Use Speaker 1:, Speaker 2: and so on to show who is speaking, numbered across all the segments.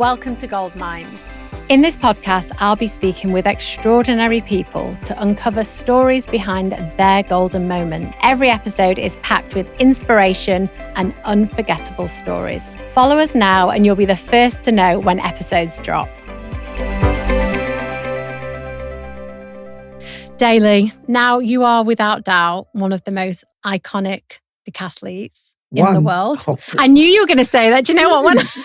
Speaker 1: welcome to Gold Mines. In this podcast, I'll be speaking with extraordinary people to uncover stories behind their golden moment. Every episode is packed with inspiration and unforgettable stories. Follow us now and you'll be the first to know when episodes drop. Daley, now you are without doubt one of the most iconic decathletes in the world. Oh, I knew you were going to say that. Do you know what?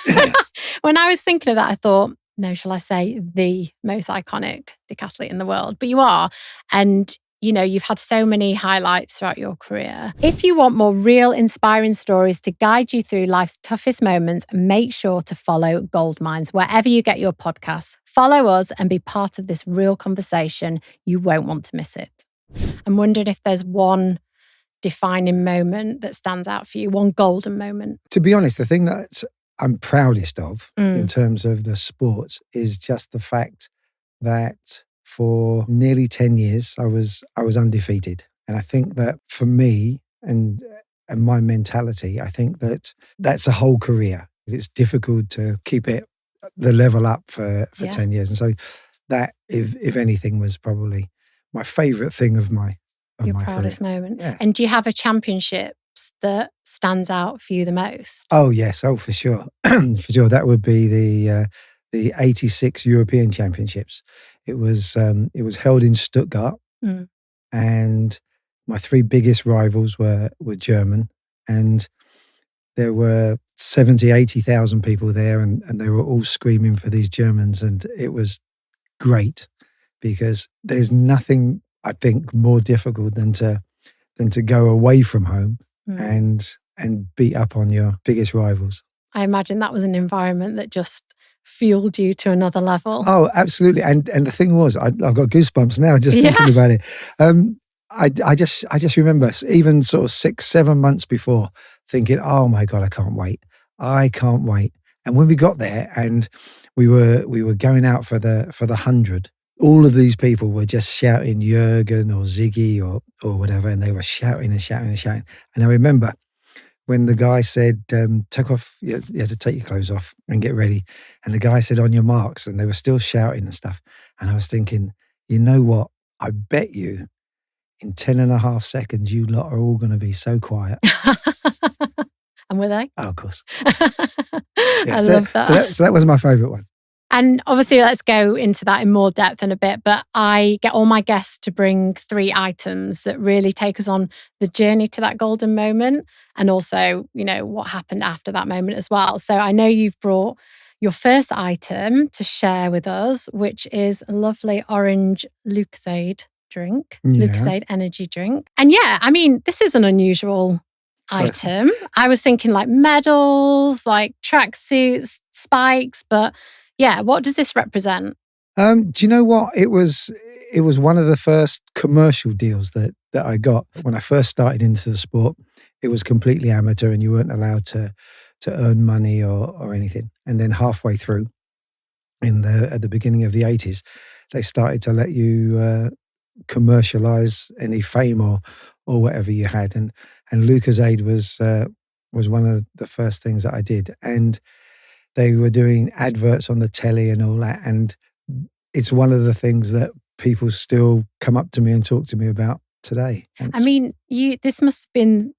Speaker 1: When I was thinking of that, I thought, no, shall I say the most iconic decathlete in the world? But you are. And, you know, you've had so many highlights throughout your career. If you want more real, inspiring stories to guide you through life's toughest moments, make sure to follow Gold Mines wherever you get your podcasts. Follow us and be part of this real conversation. You won't want to miss it. I'm wondering if there's one defining moment that stands out for you, one golden moment.
Speaker 2: To be honest, the thing that I'm proudest of in terms of the sport is just the fact that for nearly 10 years, I was undefeated. And I think that for me and my mentality, I think that that's a whole career. It's difficult to keep it the level up for 10 years. And so that, if anything, was probably my favourite thing of my
Speaker 1: Your proudest moment.
Speaker 2: Yeah.
Speaker 1: And do you have a championships that stands out for you the most?
Speaker 2: Oh, yes. Oh, for sure. For sure. That would be the 86 European Championships. It was held in Stuttgart. And my three biggest rivals were German. And there were 70, 80,000 people there, and they were all screaming for these Germans. And it was great because there's nothing, I think, more difficult than to go away from home and beat up on your biggest rivals. I
Speaker 1: imagine that was an environment that just fueled you to another level.
Speaker 2: Oh, absolutely. And the thing was, I've got goosebumps now just thinking about it. I just remember even sort of 6-7 months before thinking, oh my God, I can't wait. And when we got there and we were going out for the 100, all of these people were just shouting Jürgen or Ziggy or whatever, and they were shouting and shouting and shouting. And I remember when the guy said, take off, you have to take your clothes off and get ready. And the guy said, on your marks, and they were still shouting and stuff. And I was thinking, you know what? I bet you in 10.5 seconds, you lot are all going to be so quiet.
Speaker 1: And were they?
Speaker 2: Oh, of course.
Speaker 1: I love that.
Speaker 2: So that was my favourite one.
Speaker 1: And obviously, let's go into that in more depth in a bit. But I get all my guests to bring 3 items that really take us on the journey to that golden moment. And also, you know, what happened after that moment as well. So I know you've brought your first item to share with us, which is a lovely orange Lucozade drink, Lucozade energy drink. And yeah, I mean, this is an unusual item. I was thinking like medals, like tracksuits, spikes, but yeah, what does this represent?
Speaker 2: Do you know what? It was one of the first commercial deals that I got. When I first started into the sport, it was completely amateur and you weren't allowed to earn money or anything. And then halfway through, at the beginning of the 80s, they started to let you commercialize any fame or whatever you had. And Lucozade was one of the first things that I did. And they were doing adverts on the telly and all that. And it's one of the things that people still come up to me and talk to me about today.
Speaker 1: I mean, this must have been,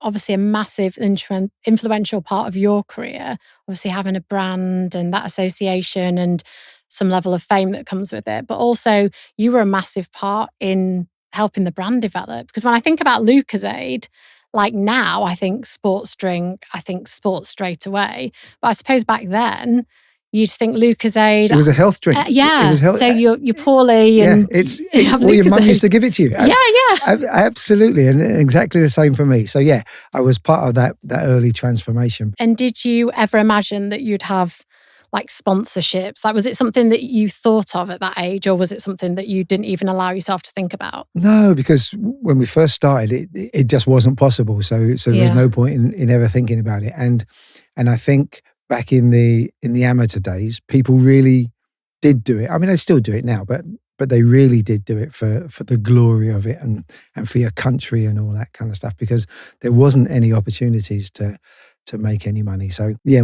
Speaker 1: obviously a massive influential part of your career, obviously having a brand and that association and some level of fame that comes with it. But also you were a massive part in helping the brand develop. Because when I think about Lucozade, like now, I think sports drink, I think sports straight away. But I suppose back then, you'd think Lucozade.
Speaker 2: It was a health drink.
Speaker 1: Yeah.
Speaker 2: It was
Speaker 1: so you're poorly and
Speaker 2: your mum used to give it to you.
Speaker 1: Yeah.
Speaker 2: Absolutely. And exactly the same for me. So yeah, I was part of that early transformation.
Speaker 1: And did you ever imagine that you'd have like sponsorships? Like, was it something that you thought of at that age, or was it something that you didn't even allow yourself to think about?
Speaker 2: No, because when we first started, it just wasn't possible. So there was no point in ever thinking about it. And I think back in the amateur days, people really did do it. I mean, they still do it now, but they really did do it for the glory of it and for your country and all that kind of stuff, because there wasn't any opportunities to to make any money. So yeah,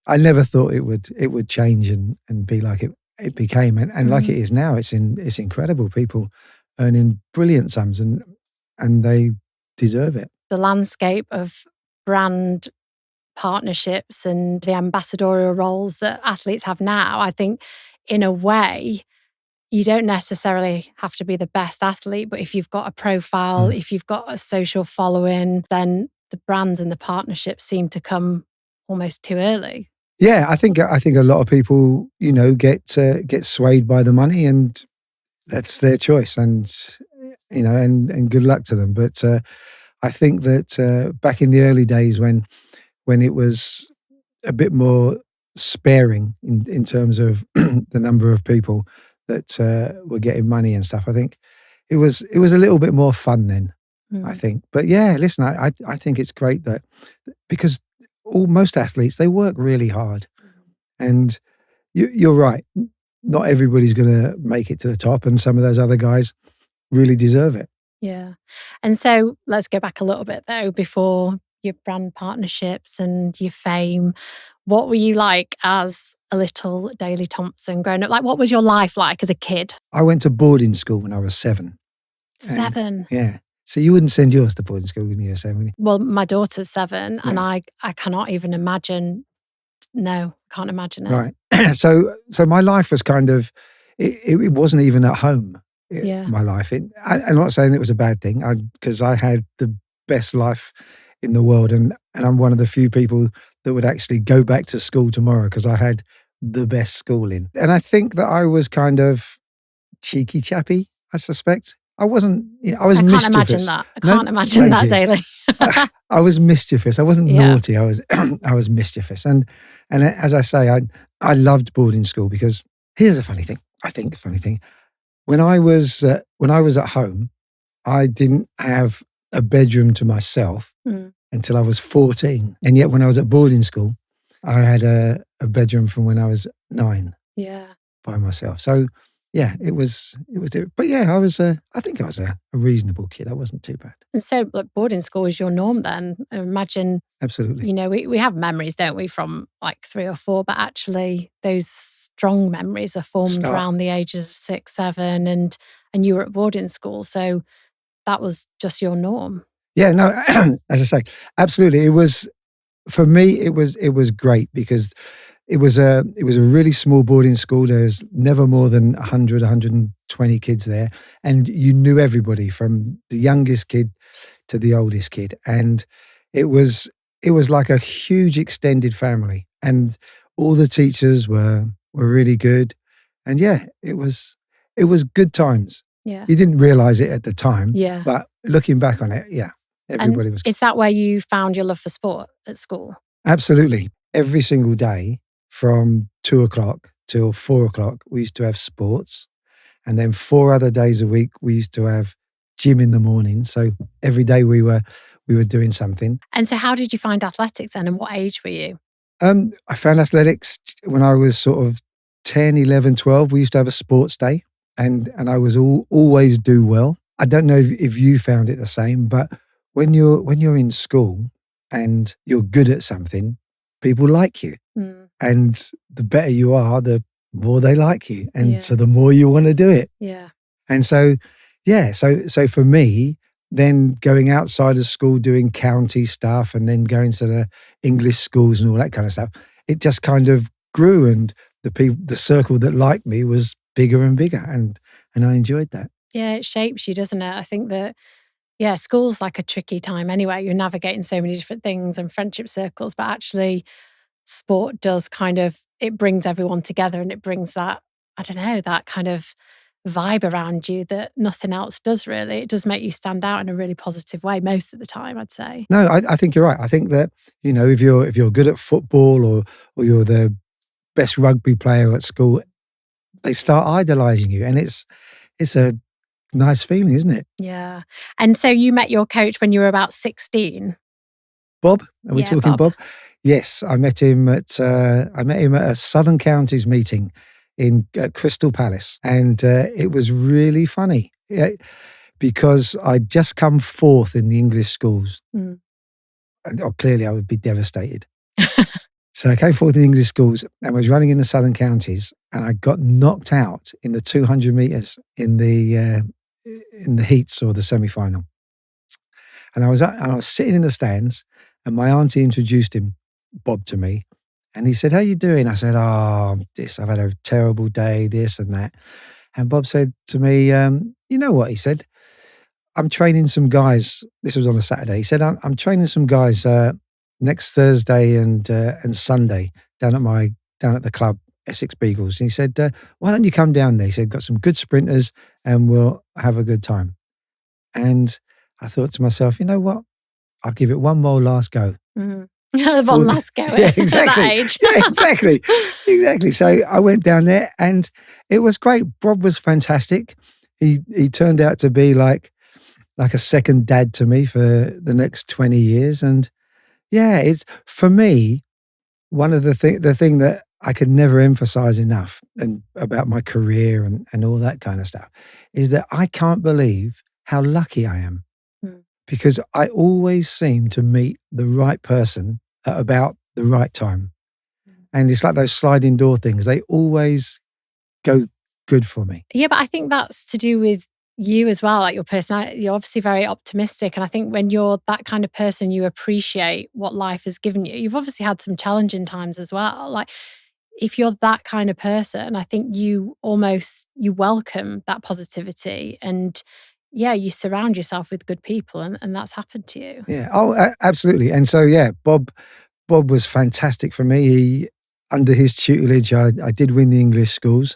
Speaker 2: I never thought it would change and be like it became, and like it is now. It's incredible. People earning brilliant sums, and they deserve it.
Speaker 1: The landscape of brand partnerships and the ambassadorial roles that athletes have now, I think in a way, you don't necessarily have to be the best athlete, but if you've got a profile, if you've got a social following, then the brands and the partnerships seem to come almost too early.
Speaker 2: Yeah, I think a lot of people, get swayed by the money, and that's their choice, and and good luck to them. But I think that back in the early days when it was a bit more sparing in terms of the number of people that were getting money and stuff, I think it was a little bit more fun then. I think. But yeah, listen, I think it's great that because most athletes, they work really hard, and you're right. Not everybody's going to make it to the top, and some of those other guys really deserve it.
Speaker 1: Yeah. And so let's go back a little bit though, before your brand partnerships and your fame. What were you like as a little Daley Thompson growing up? Like, what was your life like as a kid?
Speaker 2: I went to boarding school when I was 7.
Speaker 1: 7?
Speaker 2: Yeah. So you wouldn't send yours to boarding school when you were 7, would you?
Speaker 1: Well, my daughter's 7, and I cannot even imagine. No, can't imagine it.
Speaker 2: Right. So my life was kind of, it wasn't even at home. My life. I'm not saying it was a bad thing, because I had the best life in the world, and I'm one of the few people that would actually go back to school tomorrow because I had the best schooling. And I think that I was kind of cheeky chappy, I suspect. I wasn't, I was mischievous.
Speaker 1: I can't imagine that, Daley.
Speaker 2: I was mischievous. I wasn't naughty. I was mischievous. And as I say, I loved boarding school because here's a funny thing. When I was at home, I didn't have a bedroom to myself until I was 14. And yet when I was at boarding school, I had a bedroom from when I was 9 by myself. So yeah, it was, but yeah, I think I was a reasonable kid. I wasn't too bad.
Speaker 1: And so like boarding school is your norm then? I imagine.
Speaker 2: Absolutely.
Speaker 1: We have memories, don't we, from like 3 or 4, but actually those strong memories are formed around the ages of 6, 7, and you were at boarding school. So that was just your norm.
Speaker 2: Yeah, no, as I say, absolutely. It was, for me, it was great because it was a really small boarding school. There's never more than 100, 120 kids there. And you knew everybody from the youngest kid to the oldest kid. And it was like a huge extended family. And all the teachers were really good. And yeah, it was good times.
Speaker 1: Yeah.
Speaker 2: You didn't realize it at the time.
Speaker 1: Yeah.
Speaker 2: But looking back on it, yeah, everybody was good.
Speaker 1: Is that where you found your love for sport at school?
Speaker 2: Absolutely. Every single day, from 2:00 till 4:00, we used to have sports. And then 4 other days a week, we used to have gym in the morning. So every day we were doing something.
Speaker 1: And so how did you find athletics then, and what age were you?
Speaker 2: I found athletics when I was sort of 10, 11, 12. We used to have a sports day, and I was always do well. I don't know if you found it the same, but when you're in school and you're good at something, people like you. And the better you are, the more they like you. And so the more you want to do it.
Speaker 1: Yeah.
Speaker 2: And so, yeah, so for me, then going outside of school, doing county stuff, and then going to the English schools and all that kind of stuff, it just kind of grew, and the circle that liked me was bigger and bigger, and I enjoyed that.
Speaker 1: Yeah, it shapes you, doesn't it? I think that, school's like a tricky time anyway. You're navigating so many different things and friendship circles, but actually sport does it brings everyone together, and it brings that, I don't know, that kind of vibe around you that nothing else does really. It does make you stand out in a really positive way most of the time, I'd say.
Speaker 2: No, I think you're right. I think that, if you're good at football or you're the best rugby player at school, they start idolizing you, and it's a nice feeling, isn't it?
Speaker 1: Yeah. And so you met your coach when you were about 16?
Speaker 2: Bob? Are we talking Bob? Yes, I met him at a Southern Counties meeting at Crystal Palace, and it was really funny because I'd just come 4th in the English schools. clearly I would be devastated. So I came forward in English schools and was running in the southern counties, and I got knocked out in the 200 metres in the heats or the semi-final. And I was sitting in the stands, and my auntie introduced him, Bob, to me. And he said, "How you doing?" I said, "Oh, I've had a terrible day, this and that." And Bob said to me, "You know what?" He said, "I'm training some guys." This was on a Saturday. He said, I'm training some guys next Thursday and Sunday down at the club, Essex Beagles." And he said, "Why don't you come down there?" He said, "Got some good sprinters and we'll have a good time." And I thought to myself, you know what? I'll give it one more last go.
Speaker 1: One last go.
Speaker 2: Yeah, exactly.
Speaker 1: At that age.
Speaker 2: Yeah, exactly. So I went down there and it was great. Bob was fantastic. He turned out to be like a second dad to me for the next 20 years. And yeah, it's, for me, one of the thing that I could never emphasize enough and about my career and all that kind of stuff is that I can't believe how lucky I am, because I always seem to meet the right person at about the right time. And it's like those sliding door things. They always go good for me.
Speaker 1: Yeah, but I think that's to do with you as well, like your personality. You're obviously very optimistic. And I think when you're that kind of person, you appreciate what life has given you. You've obviously had some challenging times as well. Like, if you're that kind of person, I think you welcome that positivity, and yeah, you surround yourself with good people, and that's happened to you.
Speaker 2: Yeah. Oh, absolutely. And so, yeah, Bob was fantastic for me. Under his tutelage, I did win the English schools,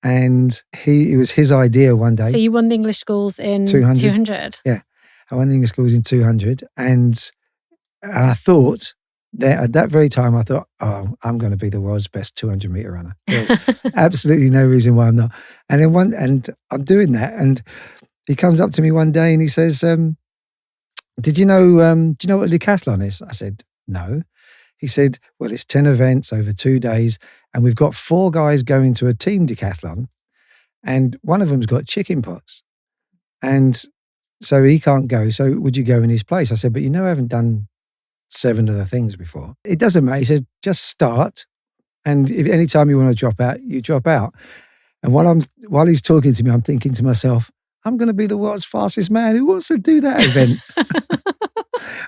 Speaker 2: and it was his idea one day.
Speaker 1: So you won the English schools in 200?
Speaker 2: Yeah. I won the English schools in 200. And I thought, at that very time, I thought, oh, I'm going to be the world's best 200-meter runner. There's absolutely no reason why I'm not. And then I'm doing that, and he comes up to me one day and he says, do you know what a decathlon is? I said, no. He said, well, it's 10 events over 2 days, and we've got 4 guys going to a team decathlon, and one of them's got chicken pox. And so he can't go. So would you go in his place? I said, but I haven't done 7 of the things before. It doesn't matter. He says, just start. And if any time you want to drop out, you drop out. And while he's talking to me, I'm thinking to myself, I'm going to be the world's fastest man. Who wants to do that event?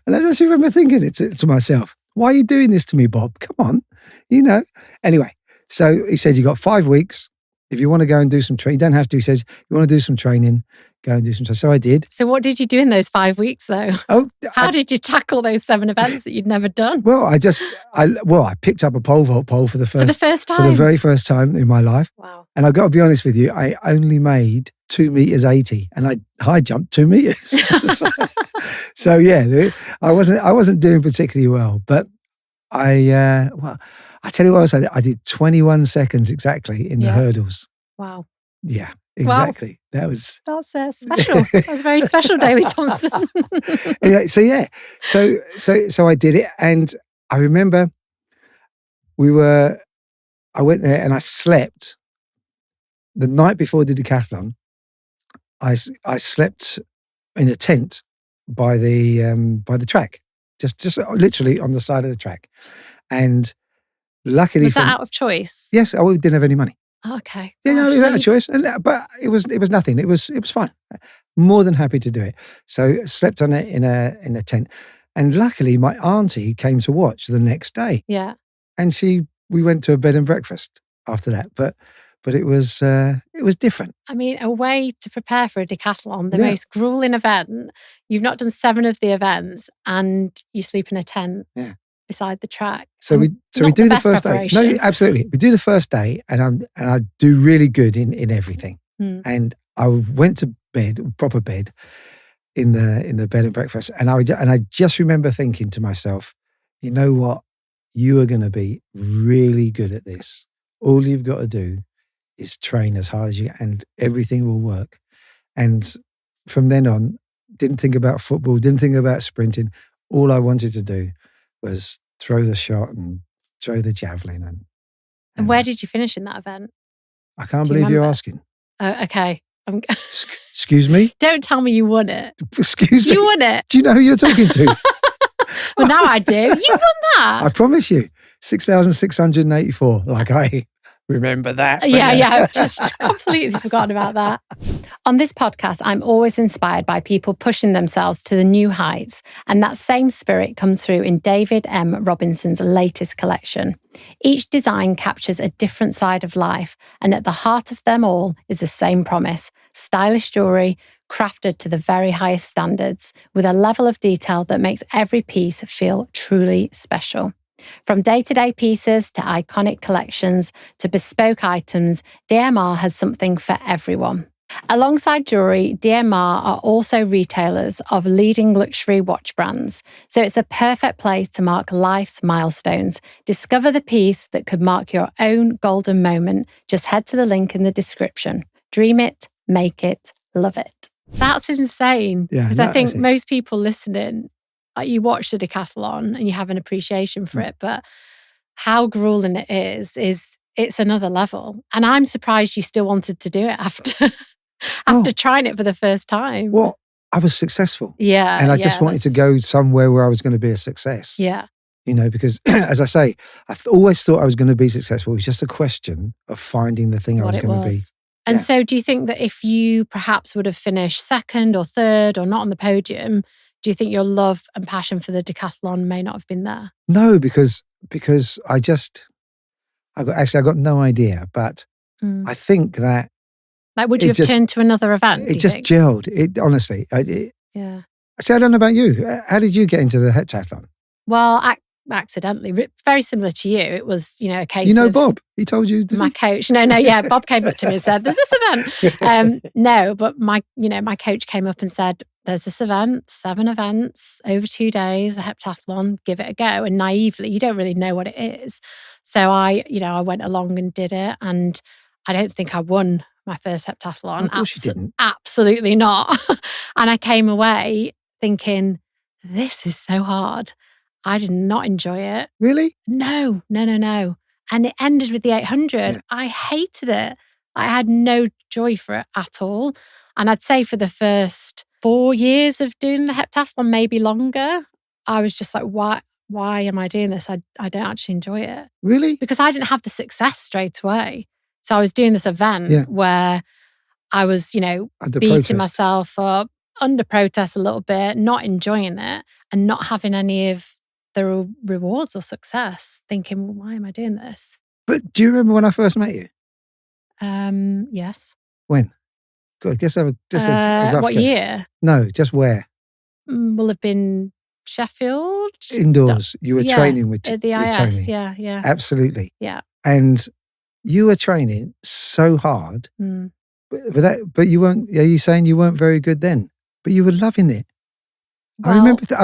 Speaker 2: And I just remember thinking it to myself, why are you doing this to me, Bob? Come on, Anyway, so he said, you got 5 weeks. If you want to go and do some training, you don't have to. He says, you want to do some training, go and do some training. So I did.
Speaker 1: So what did you do in those 5 weeks, though? How did you tackle those 7 events that you'd never done?
Speaker 2: Well, I picked up a pole vault pole for the first time. For the very first time in my life.
Speaker 1: Wow.
Speaker 2: And I've got to be honest with you, I only made 2 meters 80, and I high jumped 2 meters. so yeah, I wasn't doing particularly well, but I tell you what, I did 21 seconds exactly in the hurdles.
Speaker 1: Wow.
Speaker 2: Yeah, exactly.
Speaker 1: Wow.
Speaker 2: That's
Speaker 1: special. That's very special, Daley Thompson.
Speaker 2: Anyway, so I did it, and I remember I went there and I slept the night before the decathlon. I slept in a tent by the track, just literally on the side of the track. And luckily,
Speaker 1: was that out of choice?
Speaker 2: Yes, I didn't have any money.
Speaker 1: Okay.
Speaker 2: Yeah, no, it was out of choice, but it was nothing. It was fine. More than happy to do it. So slept on it in a tent, and luckily my auntie came to watch the next day.
Speaker 1: Yeah.
Speaker 2: And we went to a bed and breakfast after that, but it was different.
Speaker 1: I mean, a way to prepare for a decathlon, the most grueling event. You've not done 7 of the events, and you sleep in a tent beside the track.
Speaker 2: So we do the first day. No, absolutely. We do the first day, and I do really good in everything. And I went to bed, proper bed, in the bed and breakfast, and I just remember thinking to myself, you know what, you are going to be really good at this. All you've got to do is train as hard as you can, and everything will work. And from then on, didn't think about football, didn't think about sprinting. All I wanted to do was throw the shot and throw the javelin.
Speaker 1: And where did you finish in that event?
Speaker 2: I can't believe you're asking.
Speaker 1: Oh, okay.
Speaker 2: Excuse me?
Speaker 1: Don't tell me you won it.
Speaker 2: Excuse me?
Speaker 1: You won it.
Speaker 2: Do you know who you're talking to?
Speaker 1: Well, now I do. You've done that.
Speaker 2: I promise you, 6,684. Like I remember that.
Speaker 1: Yeah, I've just completely forgotten about that. On this podcast, I'm always inspired by people pushing themselves to the new heights, and that same spirit comes through in David M. Robinson's latest collection. Each design captures a different side of life, and at the heart of them all is the same promise: stylish jewellery, crafted to the very highest standards, with a level of detail that makes every piece feel truly special. From day-to-day pieces to iconic collections to bespoke items, DMR has something for everyone. Alongside jewellery, DMR are also retailers of leading luxury watch brands, so it's a perfect place to mark life's milestones. Discover the piece that could mark your own golden moment. Just head to the link in the description. Dream it, make it, love it. That's insane. Because I think most people listening, you watch the decathlon and you have an appreciation for it, but how grueling it is it's another level. And I'm surprised you still wanted to do it after trying it for the first time.
Speaker 2: Well, I was successful.
Speaker 1: Yeah.
Speaker 2: And I just wanted to go somewhere where I was going to be a success.
Speaker 1: Yeah.
Speaker 2: Because as I say, I always thought I was going to be successful. It was just a question of finding the thing I was going to be.
Speaker 1: And so do you think that if you perhaps would have finished second or third or not on the podium, do you think your love and passion for the decathlon may not have been there? No,
Speaker 2: because I got no idea. But I think that
Speaker 1: would you have turned to another event?
Speaker 2: It just gelled. It honestly.
Speaker 1: Yeah.
Speaker 2: See, I don't know about you. How did you get into the heptathlon?
Speaker 1: Well, accidentally, very similar to you. It was, a case of...
Speaker 2: Bob? He told you?
Speaker 1: My coach. No, Bob came up to me and said, there's this event. No, but my coach came up and said, there's this event, 7 events over 2 days, a heptathlon, give it a go. And naively, you don't really know what it is. So I went along and did it. And I don't think I won my first heptathlon.
Speaker 2: Of course you didn't.
Speaker 1: Absolutely not. And I came away thinking, this is so hard. I did not enjoy it.
Speaker 2: Really?
Speaker 1: No. And it ended with the 800. Yeah. I hated it. I had no joy for it at all. And I'd say for the first 4 years of doing the heptathlon, maybe longer, I was just like, why am I doing this? I don't actually enjoy it.
Speaker 2: Really?
Speaker 1: Because I didn't have the success straight away. So I was doing this event where I was, beating myself up, under protest a little bit, not enjoying it and not having any of the rewards or success, thinking, well, why am I doing this?
Speaker 2: But do you remember when I first met you?
Speaker 1: Yes.
Speaker 2: When? Good. Guess a rough
Speaker 1: what
Speaker 2: guess.
Speaker 1: Year?
Speaker 2: No, just where?
Speaker 1: Will have been Sheffield.
Speaker 2: Indoors. You were training with
Speaker 1: at the IS.
Speaker 2: Tony.
Speaker 1: Yeah.
Speaker 2: Absolutely.
Speaker 1: Yeah.
Speaker 2: And you were training so hard, but you weren't. Are you saying you weren't very good then? But you were loving it.
Speaker 1: Well,
Speaker 2: I remember. Do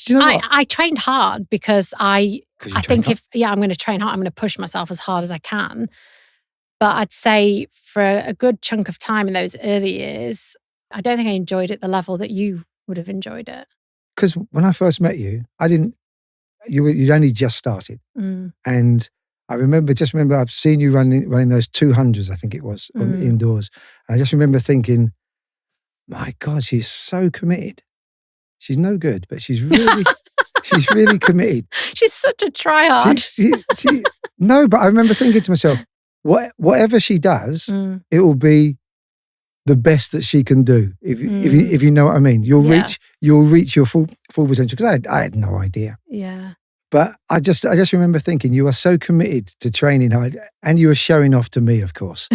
Speaker 2: you know what?
Speaker 1: I trained hard because I think I'm going to train hard. I'm going to push myself as hard as I can. But I'd say for a good chunk of time in those early years, I don't think I enjoyed it the level that you would have enjoyed it.
Speaker 2: Because when I first met you, I didn't. You'd only just started, and I remember I've seen you running those 200s. I think it was on indoors. And I just remember thinking, my God, she's so committed. She's no good, but she's really committed.
Speaker 1: She's such a tryhard.
Speaker 2: No, but I remember thinking to myself, whatever she does, it will be the best that she can do. If you know what I mean, you'll reach your full potential. Because I had no idea.
Speaker 1: Yeah.
Speaker 2: But I just remember thinking you are so committed to training hard, and you were showing off to me, of course.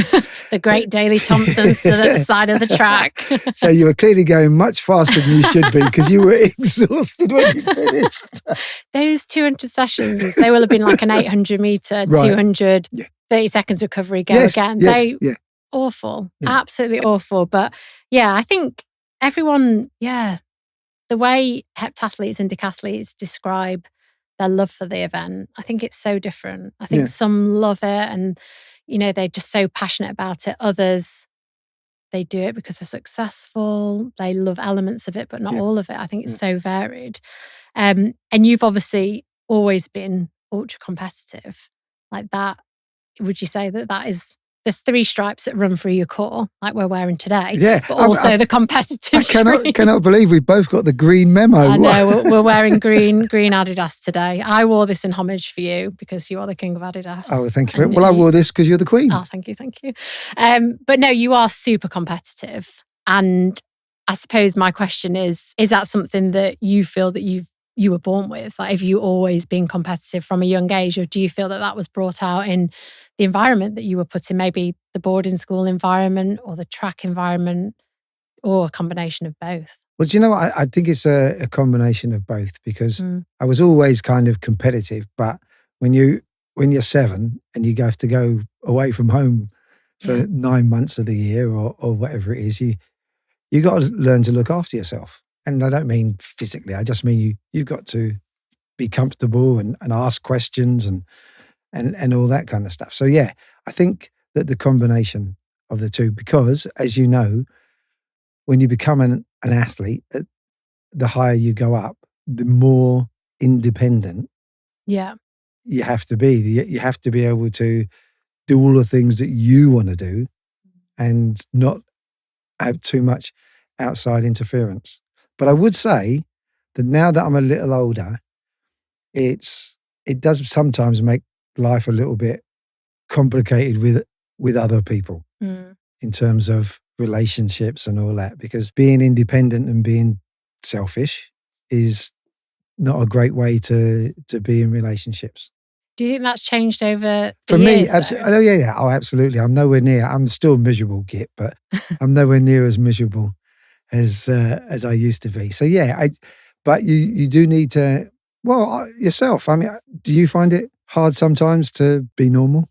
Speaker 1: The great Daley Thompson stood at the side of the track.
Speaker 2: So you were clearly going much faster than you should be because you were exhausted when you finished.
Speaker 1: Those 200 sessions, they will have been like an 800 meter, 200, 30 seconds recovery, go again. Awful, absolutely awful. But I think everyone, the way heptathletes and decathletes describe their love for the event, I think it's so different. I think some love it and, they're just so passionate about it. Others, they do it because they're successful. They love elements of it, but not all of it. I think it's so varied. And you've obviously always been ultra competitive like that. Would you say that is the 3 stripes that run through your core, like we're wearing today.
Speaker 2: Yeah.
Speaker 1: But also the competitive
Speaker 2: I cannot believe we both got the green memo.
Speaker 1: I know, we're wearing green Adidas today. I wore this in homage for you because you are the king of Adidas.
Speaker 2: Oh, thank you. Well, I wore this because you're the queen.
Speaker 1: Oh, thank you. But no, you are super competitive. And I suppose my question is that something that you feel that you were born with? Like, have you always been competitive from a young age, or do you feel that was brought out in the environment that you were put in, maybe the boarding school environment or the track environment, or a combination of both?
Speaker 2: Well, do you know what? I think it's a combination of both, because I was always kind of competitive, but when you're 7 and you have to go away from home for 9 months of the year or whatever it is, you got to learn to look after yourself. And I don't mean physically, I just mean you've got to be comfortable and ask questions and all that kind of stuff. So yeah, I think that the combination of the two, because as you know, when you become an athlete, the higher you go up, the more independent you have to be. You have to be able to do all the things that you want to do and not have too much outside interference. But I would say that now that I'm a little older, it does sometimes make life a little bit complicated with other people in terms of relationships and all that, because being independent and being selfish is not a great way to be in relationships.
Speaker 1: Do you think that's changed over
Speaker 2: For
Speaker 1: the
Speaker 2: me,
Speaker 1: years,
Speaker 2: absolutely. Oh, yeah. Oh, absolutely. I'm nowhere near. I'm still miserable, Git, but I'm nowhere near as miserable as I used to be. So yeah, but you do need to, well, yourself. I mean, do you find it hard sometimes to be normal?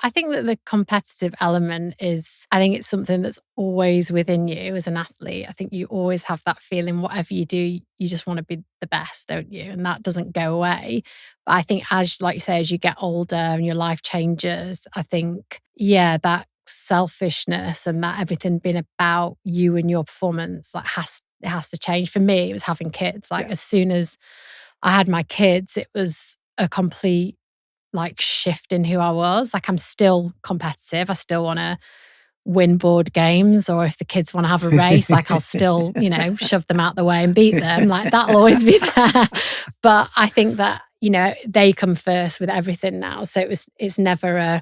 Speaker 1: I think that the competitive element is, I think it's something that's always within you as an athlete. I think you always have that feeling, whatever you do, you just want to be the best, don't you? And that doesn't go away. But I think like you say, as you get older and your life changes, I think, that selfishness and that everything being about you and your performance, like it has to change. For me, it was having kids. Like as soon as I had my kids, it was a complete shift in who I was. Like, I'm still competitive. I still want to win board games, or if the kids want to have a race, like I'll still, shove them out the way and beat them. Like, that'll always be there. But I think that, they come first with everything now. So it's never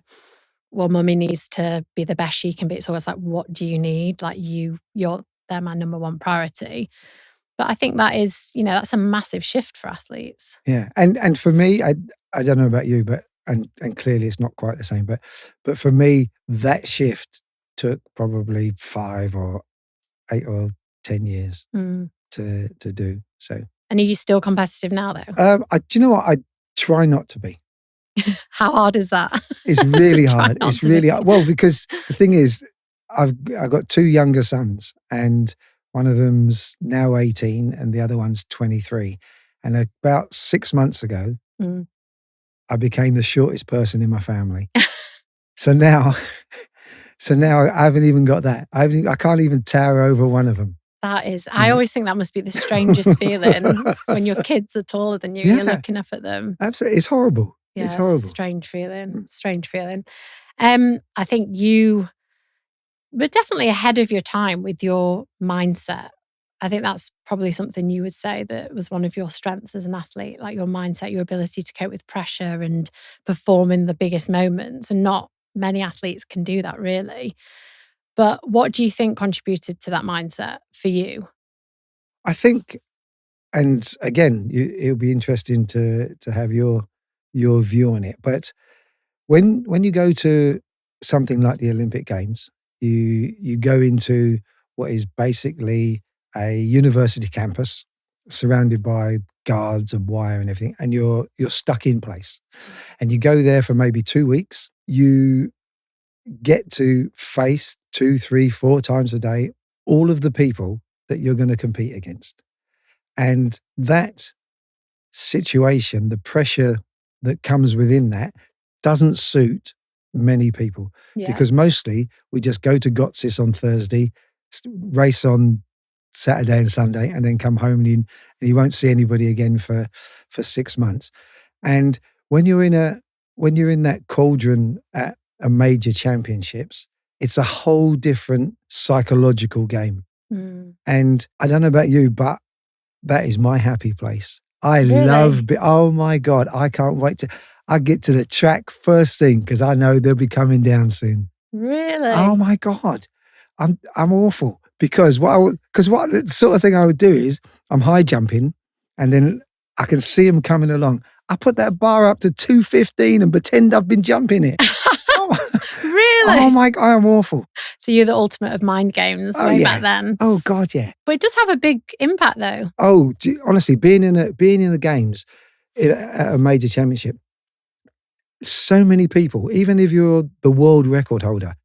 Speaker 1: well, mummy needs to be the best she can be. It's always like, what do you need? Like, they're my number one priority. But I think that is, that's a massive shift for athletes.
Speaker 2: Yeah. And for me, I don't know about you, but and clearly it's not quite the same, but for me, that shift took probably 5 or 8 or 10 years to do. So.
Speaker 1: And are you still competitive now, though?
Speaker 2: Do you know what? I try not to be.
Speaker 1: How hard is that?
Speaker 2: It's really hard. It's really hard. Well, because the thing is, I've got 2 younger sons, and one of them's now 18 and the other one's 23. And about 6 months ago, I became the shortest person in my family. So now I haven't even got that. I can't even tower over one of them.
Speaker 1: That is, I always think that must be the strangest feeling when your kids are taller than you. You're looking up at them.
Speaker 2: Absolutely. It's horrible.
Speaker 1: Yeah,
Speaker 2: it's horrible.
Speaker 1: It's a strange feeling. I think you were definitely ahead of your time with your mindset. I think that's probably something you would say that was one of your strengths as an athlete, like your mindset, your ability to cope with pressure and perform in the biggest moments. And not many athletes can do that, really. But what do you think contributed to that mindset for you?
Speaker 2: I think, and again, it'll be interesting to have your view on it. But when you go to something like the Olympic Games, you go into what is basically a university campus surrounded by guards and wire and everything, and you're stuck in place. And you go there for maybe 2 weeks. You get to face 2, 3, 4 times a day all of the people that you're going to compete against. And that situation, the pressure that comes within that, doesn't suit many people. Because mostly we just go to Gotsis on Thursday, race on Saturday and Sunday, and then come home and you won't see anybody again for 6 months. And when you're in that cauldron at a major championships, it's a whole different psychological game. And I don't know about you, but that is my happy place. I love, oh my God, I can't wait I get to the track first thing because I know they'll be coming down soon.
Speaker 1: Really?
Speaker 2: Oh my God. I'm awful because what the sort of thing I would do is I'm high jumping and then I can see them coming along. I put that bar up to 215 and pretend I've been jumping it.
Speaker 1: Really?
Speaker 2: Oh my God, I'm awful.
Speaker 1: So you're the ultimate of mind games way back then.
Speaker 2: Oh God, yeah.
Speaker 1: But it does have a big impact though.
Speaker 2: Oh, honestly, being in the games at a major championship, so many people, even if you're the world record holder,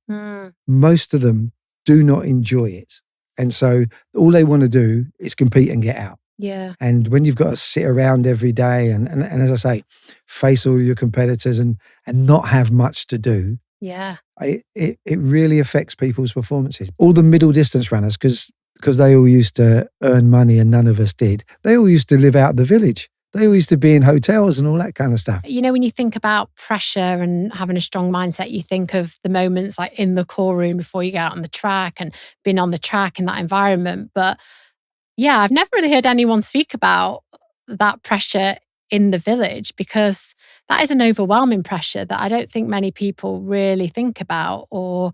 Speaker 2: most of them do not enjoy it. And so all they want to do is compete and get out.
Speaker 1: Yeah.
Speaker 2: And when you've got to sit around every day and as I say, face all your competitors and not have much to do.
Speaker 1: Yeah.
Speaker 2: It really affects people's performances. All the middle distance runners, because they all used to earn money and none of us did, they all used to live out the village. They all used to be in hotels and all that kind of stuff.
Speaker 1: You know, when you think about pressure and having a strong mindset, you think of the moments like in the core room before you go out on the track and being on the track in that environment. But yeah, I've never really heard anyone speak about that pressure in the village because that is an overwhelming pressure that I don't think many people really think about or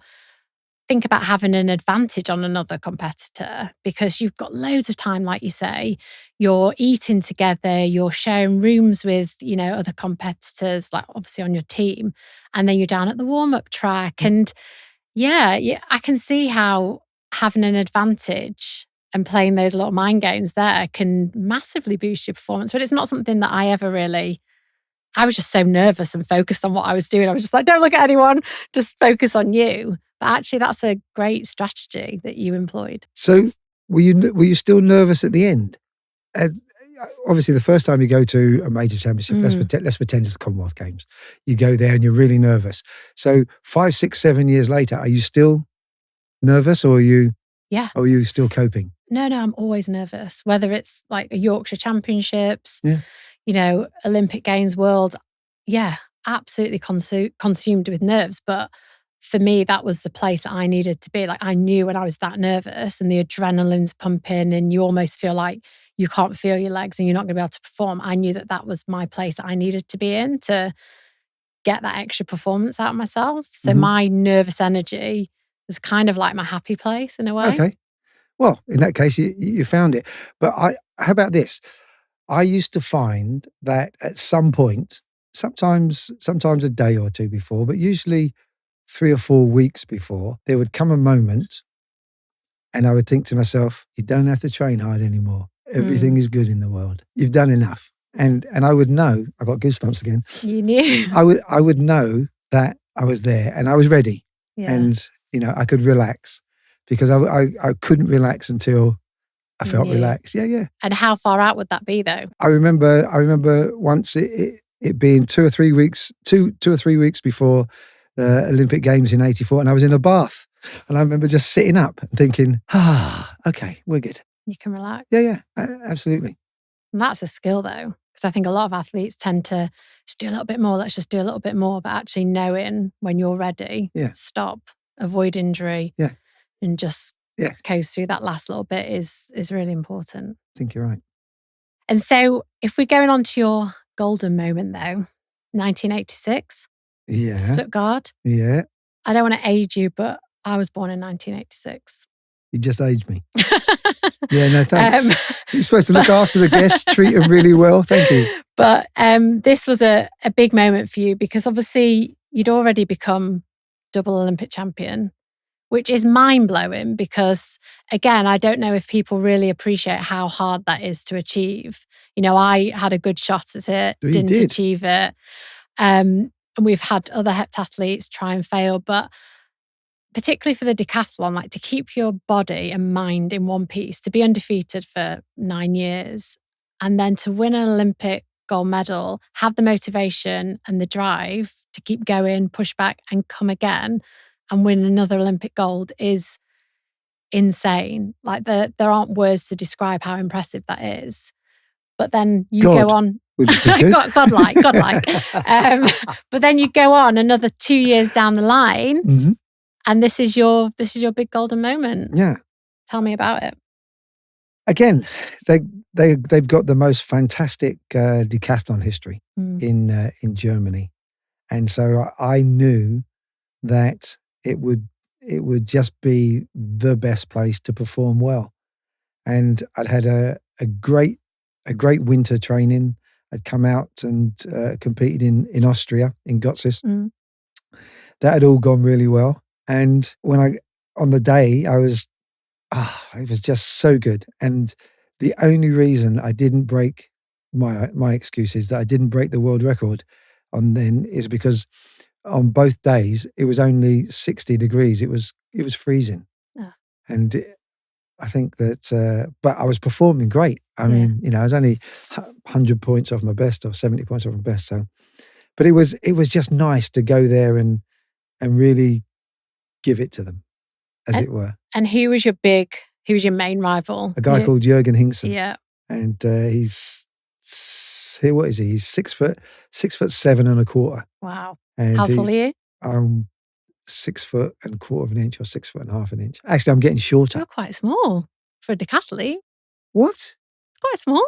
Speaker 1: think about having an advantage on another competitor because you've got loads of time, like you say, you're eating together, you're sharing rooms with, other competitors, like obviously on your team, and then you're down at the warm-up track. And yeah, I can see how having an advantage and playing those little mind games there can massively boost your performance. But it's not something that I was just so nervous and focused on what I was doing. I was just like, don't look at anyone, just focus on you. But actually, that's a great strategy that you employed.
Speaker 2: So were you still nervous at the end? Obviously, the first time you go to a major championship, let's pretend it's the Commonwealth Games. You go there and you're really nervous. So 5, 6, 7 years later, are you still nervous or are you still coping?
Speaker 1: No, I'm always nervous. Whether it's like a Yorkshire Championships, Olympic Games, World, absolutely consumed with nerves. But for me, that was the place that I needed to be. Like I knew when I was that nervous and the adrenaline's pumping and you almost feel like you can't feel your legs and you're not going to be able to perform. I knew that was my place that I needed to be in to get that extra performance out of myself. So my nervous energy was kind of like my happy place in a way.
Speaker 2: Okay. Well, in that case, you found it. But how about this? I used to find that at some point, sometimes a day or two before, but usually 3 or 4 weeks before, there would come a moment and I would think to myself, you don't have to train hard anymore. Everything is good in the world. You've done enough. And I would know, I got goosebumps again.
Speaker 1: You knew.
Speaker 2: I would know that I was there and I was ready. Yeah. And, I could relax because I couldn't relax until I felt relaxed. Yeah.
Speaker 1: And how far out would that be though?
Speaker 2: I remember once it being 2 or 3 weeks before the Olympic Games in '84, and I was in a bath, and I remember just sitting up and thinking, okay, we're good.
Speaker 1: You can relax.
Speaker 2: Yeah, absolutely.
Speaker 1: And that's a skill though, because I think a lot of athletes tend to just do a little bit more. Let's just do a little bit more, but actually knowing when you're ready, stop, avoid injury, and just coast through that last little bit is really important.
Speaker 2: I think you're right.
Speaker 1: And so, if we're going on to your golden moment though, 1986.
Speaker 2: Yeah.
Speaker 1: Stuttgart.
Speaker 2: Yeah.
Speaker 1: I don't want to age you, but I was born in 1986.
Speaker 2: You just aged me. Yeah, no, thanks. You're supposed to look after the guests, treat them really well. Thank you.
Speaker 1: But this was a big moment for you because obviously you'd already become double Olympic champion, which is mind-blowing because, again, I don't know if people really appreciate how hard that is to achieve. I had a good shot at it, didn't achieve it. And we've had other heptathletes try and fail, but particularly for the decathlon, like to keep your body and mind in one piece, to be undefeated for 9 years, and then to win an Olympic gold medal, have the motivation and the drive to keep going, push back and come again and win another Olympic gold is insane. Like there aren't words to describe how impressive that is. But then you go on.
Speaker 2: Would be good.
Speaker 1: Godlike. But then you go on another 2 years down the line,
Speaker 2: Mm-hmm.
Speaker 1: and this is your big golden moment.
Speaker 2: Yeah.
Speaker 1: Tell me about it.
Speaker 2: Again, they've got the most fantastic decathlon history in Germany, and so I knew that it would just be the best place to perform well. And I'd had a great winter training. I'd come out and competed in Austria, in Gotzis.
Speaker 1: Mm.
Speaker 2: That had all gone really well. And on the day, it was just so good. And the only reason I didn't break my excuse is that I didn't break the world record on then is because on both days, it was only 60 degrees. It was freezing.
Speaker 1: Oh.
Speaker 2: And I think that, but I was performing great. I mean, I was only 100 points off my best or 70 points off my best. So, but it was just nice to go there and really give it to them, as it were.
Speaker 1: And who was your main rival?
Speaker 2: A guy called Jürgen Hinkson.
Speaker 1: Yeah.
Speaker 2: And what is he? He's 6'7.25".
Speaker 1: Wow.
Speaker 2: And
Speaker 1: how tall are you?
Speaker 2: I'm 6 foot and a quarter of an inch or 6 foot and a half an inch. Actually, I'm getting shorter.
Speaker 1: You're quite small for a decathlete.
Speaker 2: What?
Speaker 1: It's quite small.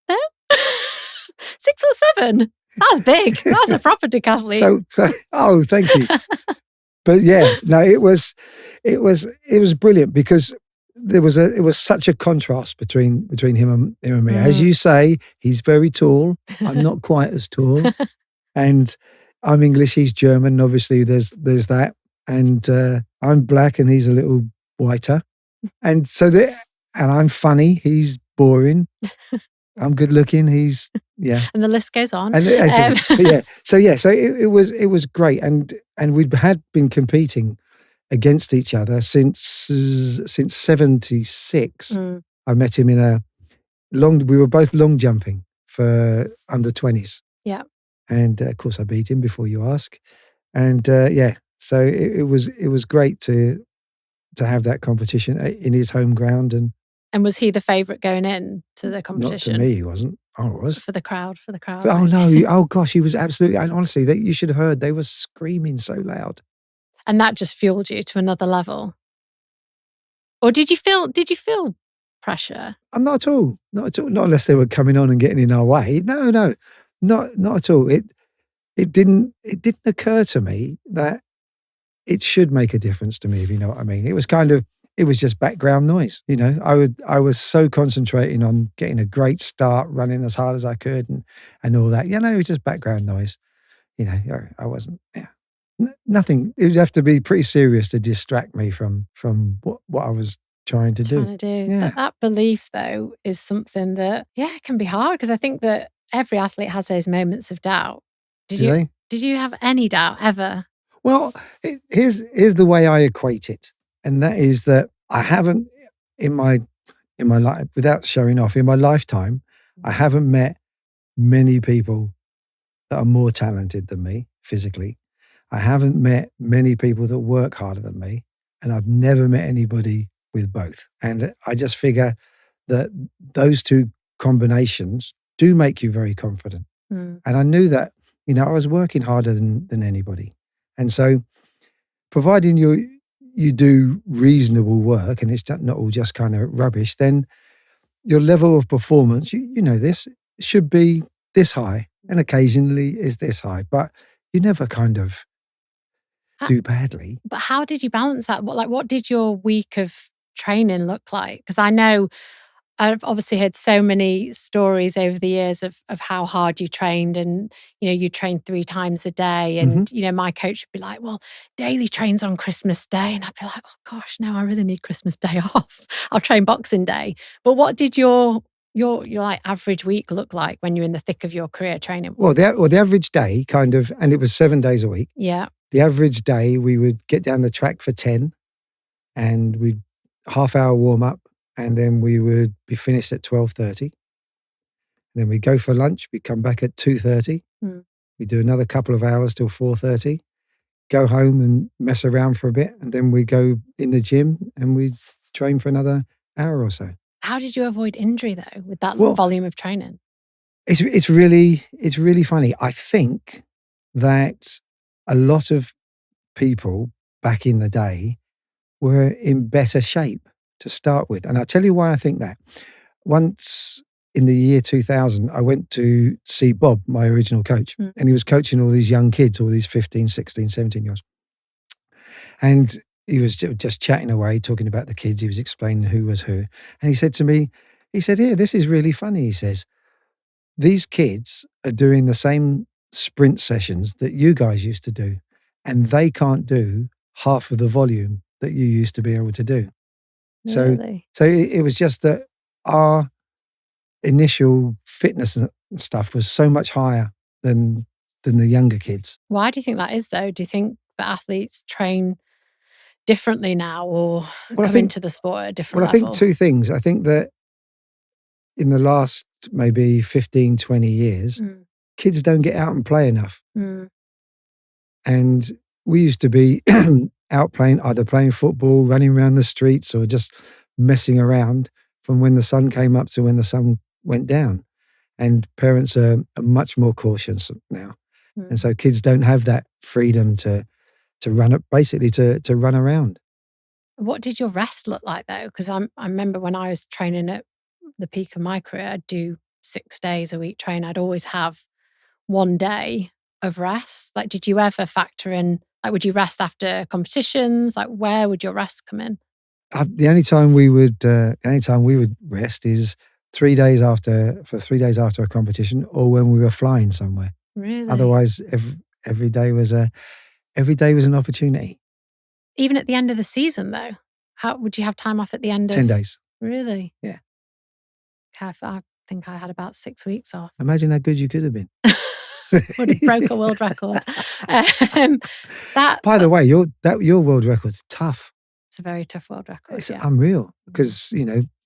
Speaker 1: No? 6'7". That's big. That's a proper decathlete.
Speaker 2: So oh, thank you. But yeah, no, it was brilliant because it was such a contrast between him and me. As you say, he's very tall. I'm not quite as tall, and I'm English. He's German. Obviously, there's that, and I'm black, and he's a little whiter, and and I'm funny. He's boring. I'm good looking. He's
Speaker 1: and the list goes on.
Speaker 2: And so it was great, and we'd had been competing against each other since 76. I met him in we were both long jumping for under 20s.
Speaker 1: Yeah.
Speaker 2: And of course I beat him before you ask. And so it was great to have that competition in his home ground.
Speaker 1: And was he the favourite going in to the competition?
Speaker 2: Not to me, he wasn't. I was.
Speaker 1: For the crowd.
Speaker 2: Oh no, oh gosh, he was absolutely, and honestly, you should have heard, they were screaming so loud.
Speaker 1: And that just fueled you to another level. Or did you feel pressure?
Speaker 2: Not at all. Not unless they were coming on and getting in our way. No, not at all. It didn't occur to me that it should make a difference to me, if you know what I mean. It was just background noise. I was so concentrating on getting a great start, running as hard as I could and all that. It was just background noise. I wasn't, nothing. It would have to be pretty serious to distract me from what I was trying to do.
Speaker 1: Yeah. That belief, though, is something that, it can be hard, because I think that every athlete has those moments of doubt. Did you have any doubt ever?
Speaker 2: Well, here's the way I equate it. And that is that I haven't, in my life, without showing off, in my lifetime, I haven't met many people that are more talented than me physically. I haven't met many people that work harder than me. And I've never met anybody with both. And I just figure that those two combinations do make you very confident. And I knew that, I was working harder than anybody. And so providing you do reasonable work and it's not all just kind of rubbish, then your level of performance, you know this, should be this high, and occasionally is this high, but you never kind of do badly.
Speaker 1: But how did you balance that? What did your week of training look like? Because I know I've obviously heard so many stories over the years of how hard you trained, and you trained 3 times a day, and my coach would be like, well, Daley trains on Christmas Day, and I'd be like, oh gosh, no, I really need Christmas Day off. I'll train Boxing Day. But what did your like average week look like when you're in the thick of your career training?
Speaker 2: Well, the average day kind of, and it was 7 days a week.
Speaker 1: Yeah.
Speaker 2: The average day, we would get down the track for 10, and we'd half-hour warm-up, and then we would be finished at 12:30. And then we'd go for lunch. We'd come back at 2:30. We'd do another couple of hours till 4:30. Go home and mess around for a bit. And then we go in the gym and we train for another hour or so.
Speaker 1: How did you avoid injury, though, with that volume of training?
Speaker 2: It's really funny. I think that a lot of people back in the day were in better shape to start with. And I'll tell you why I think that. Once in the year 2000, I went to see Bob, my original coach, and he was coaching all these young kids, all these 15, 16, 17-year-olds. And he was just chatting away, talking about the kids. He was explaining who was who. And he said to me, "Yeah, this is really funny." He says, "These kids are doing the same sprint sessions that you guys used to do, and they can't do half of the volume that you used to be able to do."
Speaker 1: Really?
Speaker 2: So it was just that our initial fitness and stuff was so much higher than the younger kids.
Speaker 1: Why do you think that is, though? Do you think that athletes train differently now, or come into the sport at a different level?
Speaker 2: I think two things. I think that in the last maybe 15, 20 years, kids don't get out and play enough. And we used to be out playing, either playing football, running around the streets, or just messing around from when the sun came up to when the sun went down. And parents are much more cautious now. And so kids don't have that freedom to run up, basically to run around.
Speaker 1: What did your rest look like, though? Because I remember when I was training at the peak of my career, I'd do 6 days a week train. I'd always have 1 day of rest. Like, did you ever factor in, like, would you rest after competitions? Like, where would your rest come in?
Speaker 2: The only time we would rest is 3 days after a competition, or when we were flying somewhere.
Speaker 1: Really?
Speaker 2: Otherwise, every day was an opportunity.
Speaker 1: Even at the end of the season, though, how would you have time off at the end of
Speaker 2: 10 days?
Speaker 1: Really?
Speaker 2: Yeah.
Speaker 1: I think I had about 6 weeks off.
Speaker 2: Imagine how good you could have been.
Speaker 1: Would have broke a world record.
Speaker 2: By the way, your world record's tough.
Speaker 1: It's a very tough world record.
Speaker 2: It's unreal, because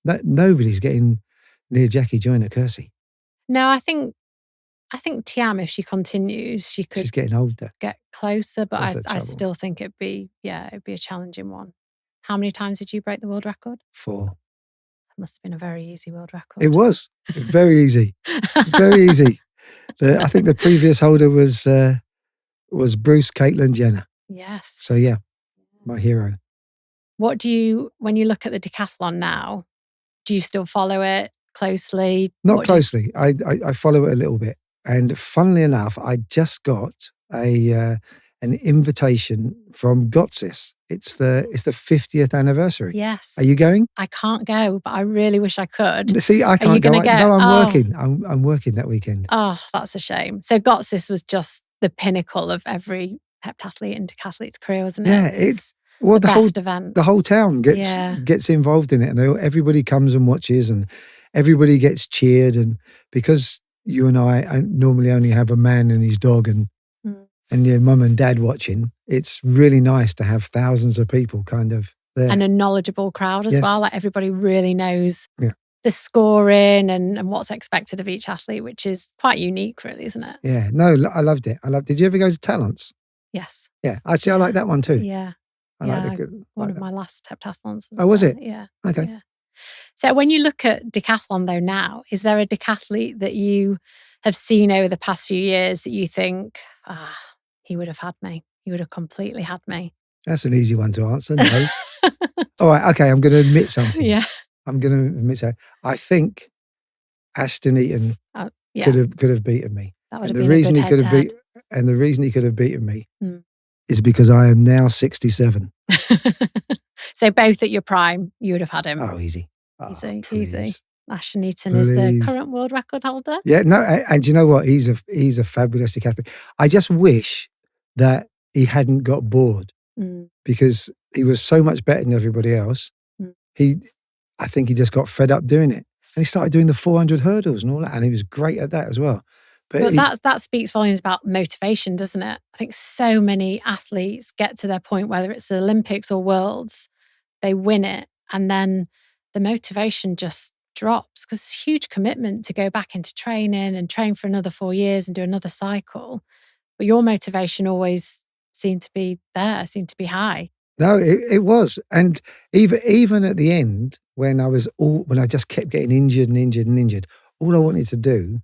Speaker 2: nobody's getting near Jackie Joyner-Kersee.
Speaker 1: No, I think Tiam, if she continues, she's
Speaker 2: getting older,
Speaker 1: get closer. But I still think it'd be a challenging one. How many times did you break the world record?
Speaker 2: 4.
Speaker 1: That must have been a very easy world record.
Speaker 2: It was very easy, very easy. I think the previous holder was Bruce Caitlyn Jenner.
Speaker 1: Yes.
Speaker 2: So yeah, my hero.
Speaker 1: What do you, when you look at the decathlon now, do you still follow it closely?
Speaker 2: Not closely. I follow it a little bit. And funnily enough, I just got an invitation from Gotsis. It's the 50th anniversary.
Speaker 1: Yes.
Speaker 2: Are you going?
Speaker 1: I can't go, but I really wish I could.
Speaker 2: See, I can't go. No, I'm working. I'm working that weekend.
Speaker 1: Oh, that's a shame. So Gotsis was just the pinnacle of every heptathlete and decathlete's career, wasn't it?
Speaker 2: Yeah, it's the
Speaker 1: best event.
Speaker 2: The whole town gets involved in it, and everybody comes and watches, and everybody gets cheered. And because you and I normally only have a man and his dog and your mum and dad watching, it's really nice to have thousands of people kind of there. And
Speaker 1: a knowledgeable crowd as well. Like, everybody really knows the scoring and what's expected of each athlete, which is quite unique, really, isn't it?
Speaker 2: Yeah. No, I loved it. Did you ever go to Talents?
Speaker 1: Yes.
Speaker 2: Yeah. I like that one too.
Speaker 1: Yeah. One of my last heptathlons.
Speaker 2: Oh, was it?
Speaker 1: Yeah.
Speaker 2: Okay.
Speaker 1: Yeah. So when you look at decathlon, though, now, is there a decathlete that you have seen over the past few years that you think, he would have had me? He would have completely had me.
Speaker 2: That's an easy one to answer. No. All right. Okay. I'm going to admit something.
Speaker 1: Yeah.
Speaker 2: I'm going to admit something. I think Ashton Eaton could have beaten me.
Speaker 1: That would have been a good head-to-head.
Speaker 2: And the reason he could have beaten me is because I am now 67.
Speaker 1: So both at your prime, you would have had him.
Speaker 2: Oh, easy.
Speaker 1: Easy. Ashton Eaton is the current world record holder.
Speaker 2: Yeah, no, and you know what? He's a fabulous decathlete. I just wish that he hadn't got bored because he was so much better than everybody else. I think he just got fed up doing it, and he started doing the 400 hurdles and all that, and he was great at that as well.
Speaker 1: But that speaks volumes about motivation, doesn't it? I think so many athletes get to their point, whether it's the Olympics or Worlds, they win it, and then the motivation just drops, because it's a huge commitment to go back into training and train for another 4 years and do another cycle. But your motivation always seemed to be there, seemed to be high.
Speaker 2: No, it was. And even at the end, when I just kept getting injured, all I wanted to do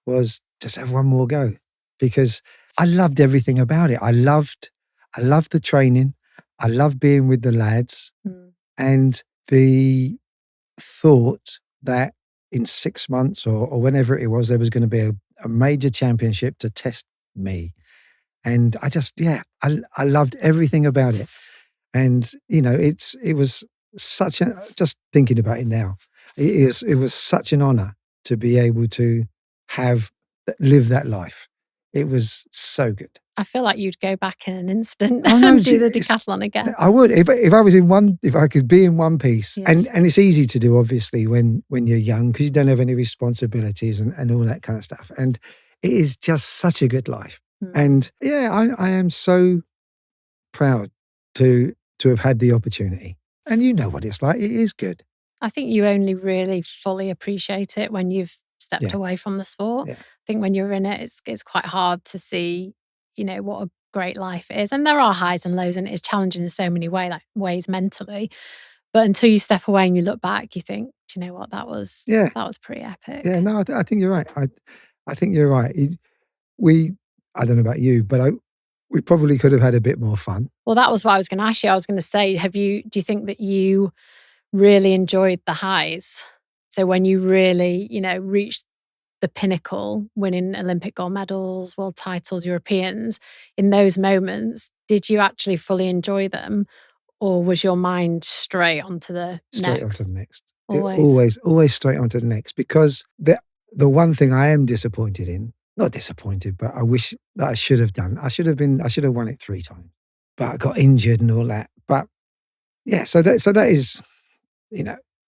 Speaker 2: was just have one more go, because I loved everything about it. I loved the training. I loved being with the lads, and the thought that in 6 months or whenever it was, there was going to be a major championship to test me. And I just, I loved everything about it. And, it was such just thinking about it now, it was such an honor to be able to live that life. It was so good.
Speaker 1: I feel like you'd go back in an instant and do the decathlon again.
Speaker 2: I would, if I could be in one piece. Yeah. And it's easy to do, obviously, when you're young, because you don't have any responsibilities and all that kind of stuff. And it is just such a good life. And I am so proud to have had the opportunity. And you know what it's like. It is good.
Speaker 1: I think you only really fully appreciate it when you've stepped away from the sport. Yeah. I think when you're in it, it's quite hard to see, what a great life is. And there are highs and lows, and it's challenging in so many ways mentally. But until you step away and you look back, you think, do you know what, that was pretty epic.
Speaker 2: Yeah, no, I think you're right. I think you're right. I don't know about you, but we probably could have had a bit more fun.
Speaker 1: Well, that was what I was going to ask you. I was going to say, do you think that you really enjoyed the highs? So when you really, reached the pinnacle, winning Olympic gold medals, world titles, Europeans, in those moments, did you actually fully enjoy them? Or was your mind straight onto the next?
Speaker 2: Straight onto the next. Always straight onto the next. Because the one thing I am disappointed in, not disappointed, but I wish that I should have done. I should have won it 3 times. But I got injured and all that. But yeah, so that is,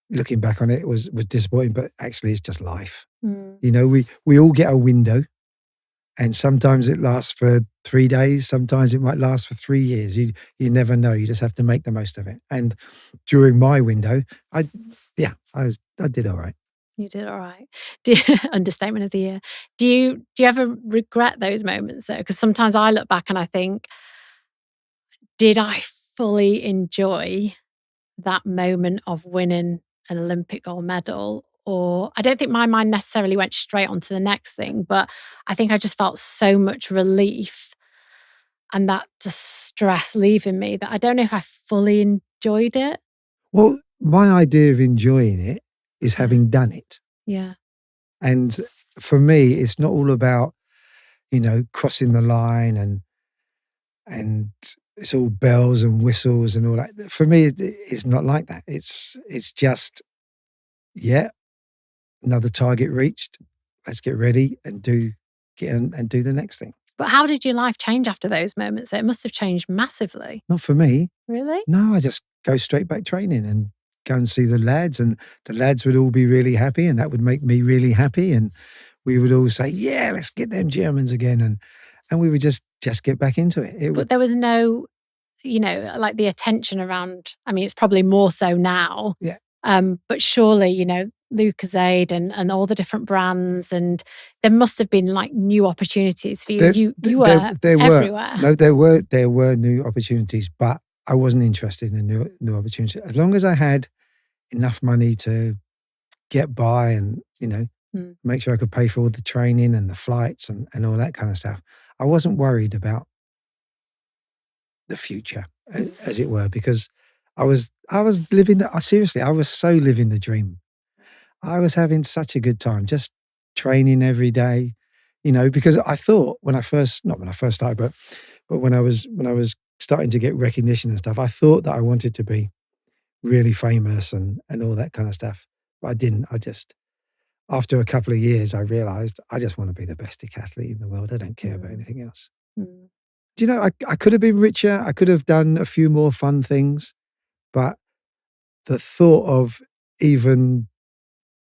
Speaker 2: looking back on it, was disappointing, but actually it's just life. We all get a window, and sometimes it lasts for 3 days, sometimes it might last for 3 years. You never know. You just have to make the most of it. And during my window, I did all right.
Speaker 1: You did all right. Understatement of the year. Do you ever regret those moments though? Because sometimes I look back and I think, did I fully enjoy that moment of winning an Olympic gold medal? Or I don't think my mind necessarily went straight on to the next thing, but I think I just felt so much relief and that just stress leaving me that I don't know if I fully enjoyed it.
Speaker 2: Well, my idea of enjoying it is having done it.
Speaker 1: Yeah.
Speaker 2: And for me, it's not all about, crossing the line and it's all bells and whistles and all that. For me, it's not like that. It's just, another target reached. Let's get ready and do the next thing.
Speaker 1: But how did your life change after those moments? It must have changed massively.
Speaker 2: Not for me.
Speaker 1: Really?
Speaker 2: No, I just go straight back training and go and see the lads, and the lads would all be really happy, and that would make me really happy, and we would all say, yeah, let's get them Germans again, and we would just get back into it.
Speaker 1: But there was no, like the attention around, I mean, it's probably more so now.
Speaker 2: Yeah.
Speaker 1: But surely, Lucozade and all the different brands, and there must have been like new opportunities for you. You were everywhere.
Speaker 2: No, there were new opportunities, but I wasn't interested in a new opportunity. As long as I had enough money to get by and, make sure I could pay for all the training and the flights and all that kind of stuff, I wasn't worried about the future, as it were, because I was living seriously, I was so living the dream. I was having such a good time, just training every day, because I thought not when I first started, but when I was starting to get recognition and stuff, I thought that I wanted to be really famous and all that kind of stuff. But I didn't. After a couple of years, I realized I just want to be the best decathlete in the world. I don't care about anything else. Do you know, I could have been richer. I could have done a few more fun things, but the thought of even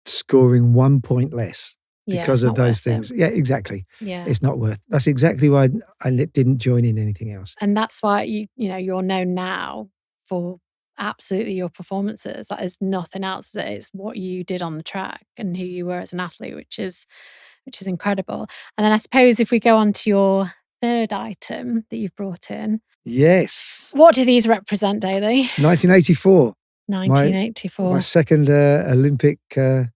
Speaker 2: scoring 1 point less because of those things. Yeah, exactly.
Speaker 1: Yeah.
Speaker 2: It's not worth. That's exactly why I didn't join in anything else.
Speaker 1: And that's why you're known now for absolutely your performances. That is nothing else. It's what you did on the track and who you were as an athlete, which is incredible. And then I suppose if we go on to your third item that you've brought in.
Speaker 2: Yes.
Speaker 1: What do these represent, Daley?
Speaker 2: 1984.
Speaker 1: 1984.
Speaker 2: My second Olympic triumph.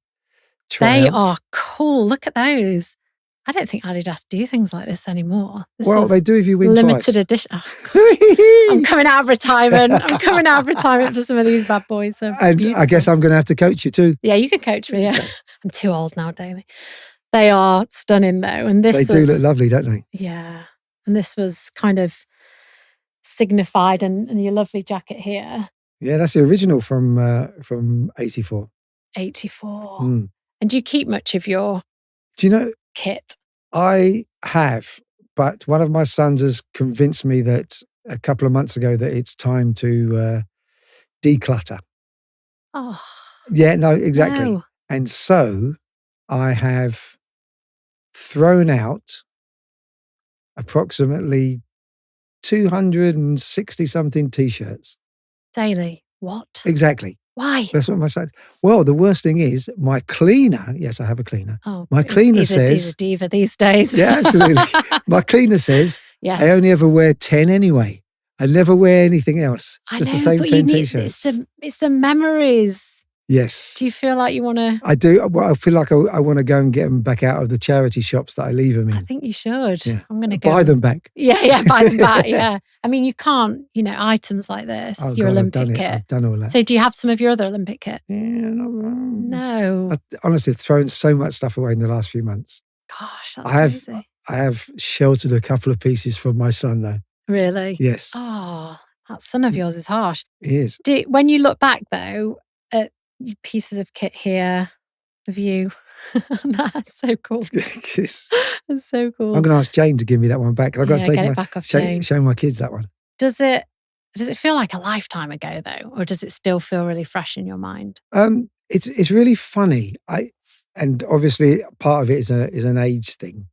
Speaker 1: They are cool. Look at those. I don't think Adidas do things like this anymore.
Speaker 2: They do if you win
Speaker 1: limited
Speaker 2: twice.
Speaker 1: edition. Oh, I'm coming out of retirement. I'm coming out of retirement for some of these bad boys.
Speaker 2: And
Speaker 1: beautiful.
Speaker 2: I guess I'm going to have to coach you too.
Speaker 1: Yeah, you can coach me. Yeah. I'm too old now, Daley. They are stunning though. And they
Speaker 2: do look lovely, don't they?
Speaker 1: Yeah. And this was kind of signified and your lovely jacket here.
Speaker 2: Yeah, that's the original from 84.
Speaker 1: 84. And do you keep much of your kit?
Speaker 2: I have, but one of my sons has convinced me that a couple of months ago that it's time to declutter.
Speaker 1: Oh.
Speaker 2: Yeah, no, exactly.
Speaker 1: No.
Speaker 2: And so I have thrown out approximately 260 something t-shirts.
Speaker 1: Daley, what?
Speaker 2: Exactly.
Speaker 1: Why?
Speaker 2: That's what my son. Well, the worst thing is my cleaner. Yes, I have a cleaner.
Speaker 1: Oh,
Speaker 2: my cleaner says
Speaker 1: he's a diva these days.
Speaker 2: Yeah, absolutely. My cleaner says
Speaker 1: yes.
Speaker 2: I only ever wear 10 anyway. I never wear anything else. Just the same 10 t-shirts.
Speaker 1: It's the memories.
Speaker 2: Yes.
Speaker 1: Do you feel like you want to?
Speaker 2: I do. Well, I feel like I want to go and get them back out of the charity shops that I leave them in.
Speaker 1: I think you should.
Speaker 2: Yeah.
Speaker 1: I'm going to go
Speaker 2: buy them back.
Speaker 1: Yeah, buy them back. Yeah. I mean, you can't, items like this, your Olympic kit.
Speaker 2: I've done all that.
Speaker 1: So do you have some of your other Olympic kit?
Speaker 2: Yeah,
Speaker 1: no.
Speaker 2: I honestly have thrown so much stuff away in the last few months.
Speaker 1: Gosh, that's crazy.
Speaker 2: I have sheltered a couple of pieces from my son though.
Speaker 1: Really?
Speaker 2: Yes.
Speaker 1: Oh, that son of yours is harsh.
Speaker 2: He is.
Speaker 1: When you look back though at pieces of kit here of you, that's so cool.
Speaker 2: Yes.
Speaker 1: That's so cool.
Speaker 2: I'm going to ask Jane to give me that one back. I've got to
Speaker 1: get it back off Jane.
Speaker 2: Show my kids that one.
Speaker 1: Does it feel like a lifetime ago though, or does it still feel really fresh in your mind?
Speaker 2: It's really funny. And obviously part of it is an age thing,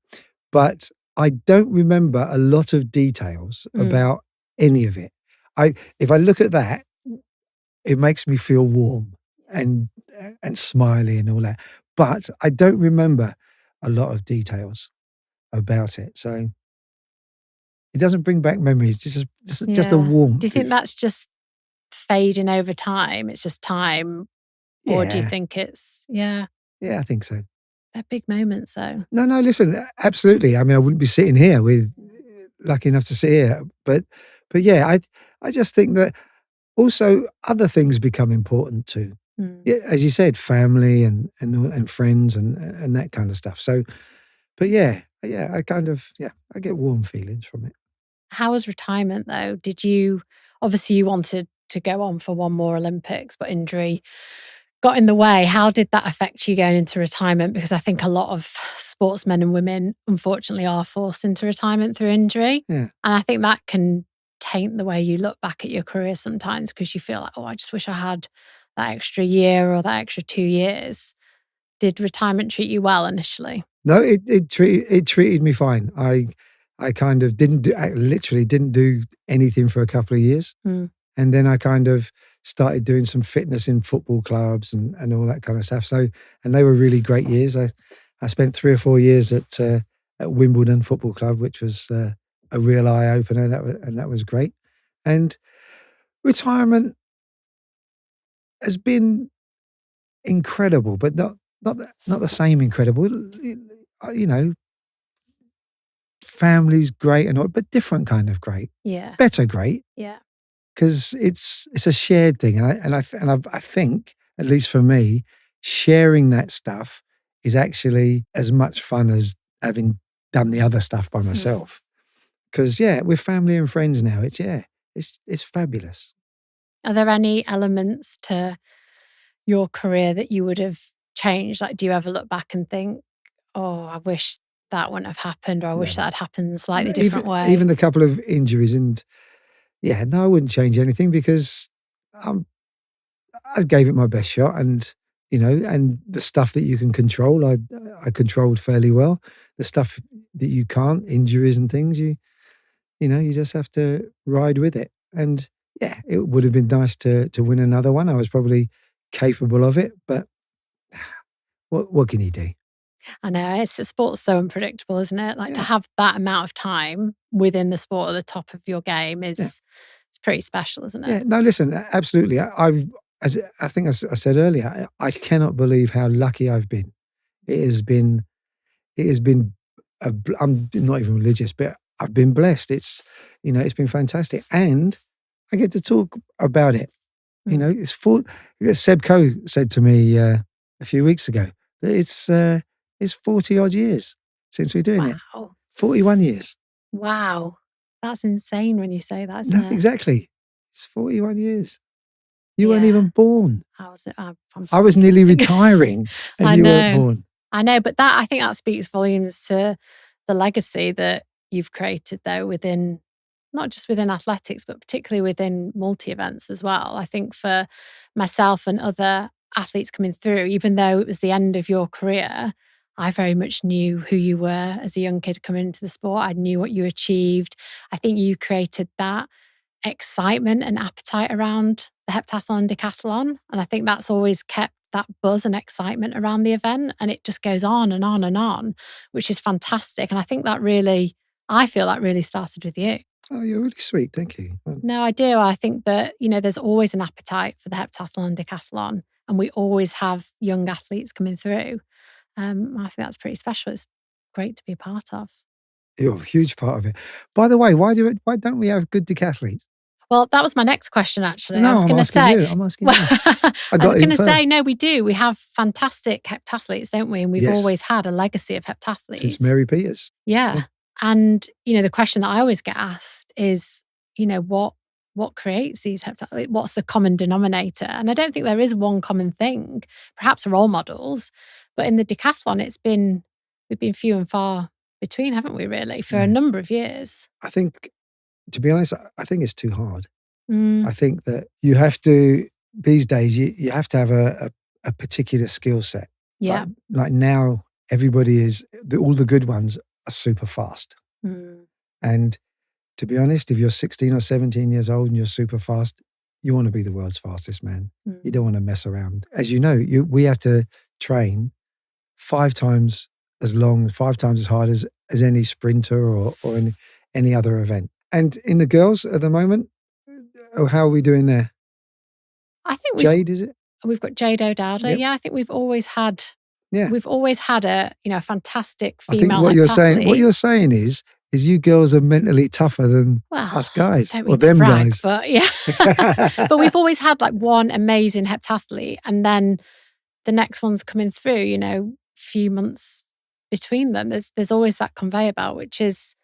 Speaker 2: but I don't remember a lot of details about any of it. If I look at that, it makes me feel warm and smiley and all that. But I don't remember a lot of details about it. So it doesn't bring back memories, just a warmth.
Speaker 1: Do you think that's just fading over time? It's just time? Yeah. Or do you think it's, Yeah,
Speaker 2: I think so.
Speaker 1: They're big moments though.
Speaker 2: No, listen, absolutely. I mean, I wouldn't be sitting here lucky enough to sit here. But yeah, I just think that also other things become important too. Yeah, as you said, family and friends and that kind of stuff. So, but yeah, I get warm feelings from it.
Speaker 1: How was retirement though? Obviously you wanted to go on for one more Olympics, but injury got in the way. How did that affect you going into retirement? Because I think a lot of sportsmen and women, unfortunately, are forced into retirement through injury.
Speaker 2: Yeah.
Speaker 1: And I think that can taint the way you look back at your career sometimes, because you feel like, I just wish I had that extra year or that extra 2 years. Did retirement treat you well initially?
Speaker 2: No, it treated me fine. I kind of literally didn't do anything for a couple of years. And then I kind of started doing some fitness in football clubs and all that kind of stuff. So, and they were really great years. I spent 3 or 4 years at Wimbledon Football Club, which was a real eye opener, and that was great. And retirement has been incredible, but not the same incredible. Family's great and all, but different kind of great.
Speaker 1: Yeah,
Speaker 2: better great.
Speaker 1: Yeah.
Speaker 2: Because it's a shared thing, and I think, at least for me, sharing that stuff is actually as much fun as having done the other stuff by myself. Because we're family and friends now. It's fabulous.
Speaker 1: Are there any elements to your career that you would have changed? Like, do you ever look back and think, "Oh, I wish that wouldn't have happened," or "I wish that had happened in a slightly different way"?
Speaker 2: Even the couple of injuries and. Yeah, no, I wouldn't change anything because I gave it my best shot, and and the stuff that you can control, I controlled fairly well. The stuff that you can't, injuries and things, you just have to ride with it. And yeah, it would have been nice to win another one. I was probably capable of it, but what can you do?
Speaker 1: I know, sport's so unpredictable, isn't it? Like to have that amount of time within the sport at the top of your game it's pretty special, isn't it?
Speaker 2: Yeah, no, listen, absolutely. As I think I said earlier, I cannot believe how lucky I've been. It has been I'm not even religious, but I've been blessed. It's been fantastic, and I get to talk about it. Seb Coe said to me a few weeks ago that it's 40 odd years since we're doing it. 41 years.
Speaker 1: Wow. That's insane when you say that, isn't it?
Speaker 2: Exactly. It's 41 years. You weren't even born. I was nearly retiring and you weren't born.
Speaker 1: I know, but I think that speaks volumes to the legacy that you've created, though, not just within athletics, but particularly within multi-events as well. I think for myself and other athletes coming through, even though it was the end of your career, I very much knew who you were as a young kid coming into the sport. I knew what you achieved. I think you created that excitement and appetite around the heptathlon and decathlon. And I think that's always kept that buzz and excitement around the event. And it just goes on and on and on, which is fantastic. And I think I feel that really started with you.
Speaker 2: Oh, you're really sweet. Thank you.
Speaker 1: No, I do. I think that, there's always an appetite for the heptathlon and decathlon. And we always have young athletes coming through. I think that's pretty special. It's great to be a part of.
Speaker 2: You're a huge part of it. By the way, why don't we have good decathletes?
Speaker 1: Well, that was my next question, actually.
Speaker 2: No, I'm asking you. I was
Speaker 1: going to say, no, we do. We have fantastic heptathletes, don't we? And we've always had a legacy of heptathletes.
Speaker 2: Since Mary Peters.
Speaker 1: Yeah. And, the question that I always get asked is, what creates these heptathletes? What's the common denominator? And I don't think there is one common thing. Perhaps role models. But in the decathlon, we've been few and far between, haven't we, really, for a number of years?
Speaker 2: I think, to be honest, I think it's too hard. I think that you have to, these days, you have to have a particular skill set.
Speaker 1: Yeah.
Speaker 2: Like now, everybody all the good ones are super fast. And to be honest, if you're 16 or 17 years old and you're super fast, you want to be the world's fastest man. You don't want to mess around. As you know, we have to train 5 times as long, 5 times as hard as any sprinter or in any other event. And in the girls at the moment, how are we doing there?
Speaker 1: I think
Speaker 2: Jade, is it?
Speaker 1: We've got Jade O'Dowda. Yep. Yeah, I think we've always had a fantastic female.
Speaker 2: I think what you're saying is you girls are mentally tougher than us guys or them guys.
Speaker 1: But yeah, but we've always had like one amazing heptathlete, and then the next one's coming through. Few months between them. There's always that conveyor belt, which is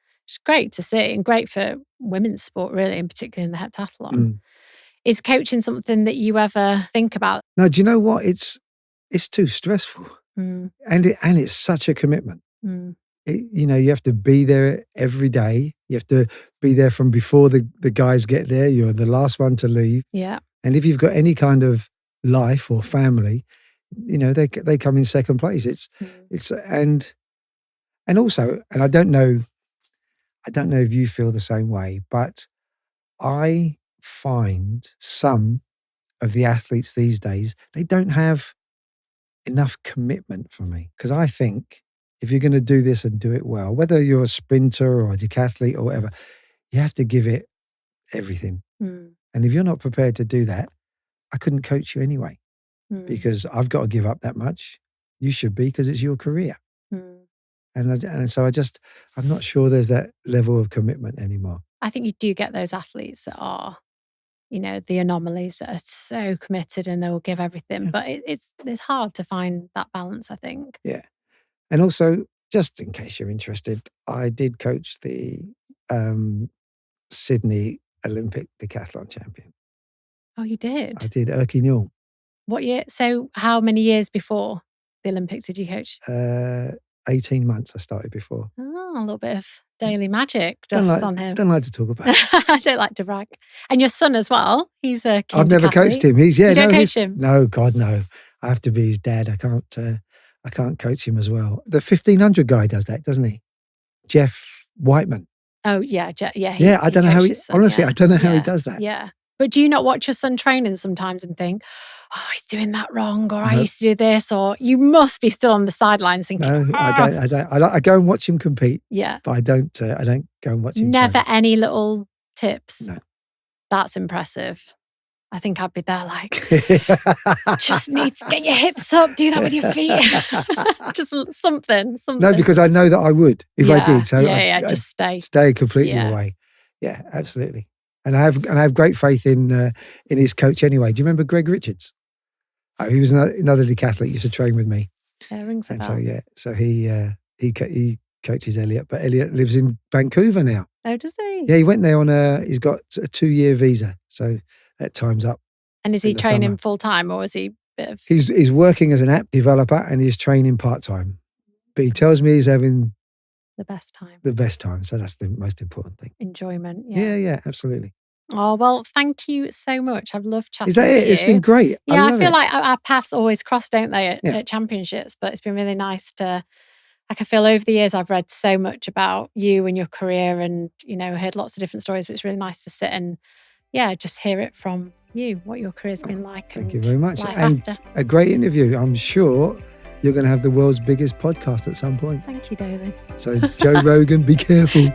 Speaker 1: great to see and great for women's sport, really, and particularly in the heptathlon. Is coaching something that you ever think about?
Speaker 2: No, do you know what? It's too stressful, and it's such a commitment. You have to be there every day. You have to be there from before the guys get there. You're the last one to leave.
Speaker 1: Yeah.
Speaker 2: And if you've got any kind of life or family, they come in second place. And also, and I don't know if you feel the same way, but I find some of the athletes these days, they don't have enough commitment for me. Because I think if you're going to do this and do it well, whether you're a sprinter or a decathlete or whatever, you have to give it everything. And if you're not prepared to do that, I couldn't coach you anyway. Because I've got to give up that much. You should be, because it's your career. And so I'm not sure there's that level of commitment anymore.
Speaker 1: I think you do get those athletes that are, the anomalies that are so committed and they will give everything. But it's hard to find that balance, I think.
Speaker 2: Yeah. And also, just in case you're interested, I did coach the Sydney Olympic decathlon champion.
Speaker 1: Oh, you did?
Speaker 2: I did, Erky Newell.
Speaker 1: What year? So how many years before the Olympics did you coach?
Speaker 2: 18 months I started before.
Speaker 1: Oh, a little bit of daily magic dust on him.
Speaker 2: Don't like to talk about it.
Speaker 1: I don't like to brag. And your son as well. He's a keen
Speaker 2: I've never coached him.
Speaker 1: You don't coach him?
Speaker 2: No, God, no. I have to be his dad. I can't coach him as well. The 1500 guy does that, doesn't he? Jeff Whiteman.
Speaker 1: Oh, yeah.
Speaker 2: I don't know how honestly, I don't know how he does that.
Speaker 1: Yeah. But do you not watch your son training sometimes and think, oh, he's doing that wrong, or I used to do this, or you must be still on the sidelines thinking,
Speaker 2: no, I don't. I go and watch him compete.
Speaker 1: Yeah.
Speaker 2: But I don't go and watch him
Speaker 1: Never
Speaker 2: train.
Speaker 1: any little tips?
Speaker 2: No.
Speaker 1: That's impressive. I think I'd be there like, just need to get your hips up, do that with your feet. Just something.
Speaker 2: No, because I know that I would if I did. So
Speaker 1: just stay.
Speaker 2: Stay completely away. Yeah, absolutely. And I have great faith in his coach anyway. Do you remember Greg Richards? Oh, he was another decathlete, used to train with me.
Speaker 1: Yeah, rings a bell.
Speaker 2: So he coaches Elliot, but Elliot lives in Vancouver now.
Speaker 1: Oh, does he?
Speaker 2: Yeah, he went there he's got a 2-year visa, so that time's up.
Speaker 1: And is he training full time, or is he a bit of?
Speaker 2: He's working as an app developer and he's training part time, but he tells me he's having
Speaker 1: the best time.
Speaker 2: The best time, so that's the most important thing.
Speaker 1: Enjoyment.
Speaker 2: Yeah, absolutely.
Speaker 1: Oh, well, thank you so much. I've loved chatting.
Speaker 2: Is that it? It's been great.
Speaker 1: Yeah, I feel like our paths always cross, don't they, at championships? But it's been really nice to. I feel over the years I've read so much about you and your career, and heard lots of different stories. But it's really nice to sit and just hear it from you, what your career's been like.
Speaker 2: Thank you very much, and a great interview. I'm sure you're going to have the world's biggest podcast at some point.
Speaker 1: Thank you, Daley.
Speaker 2: So Joe Rogan, be careful.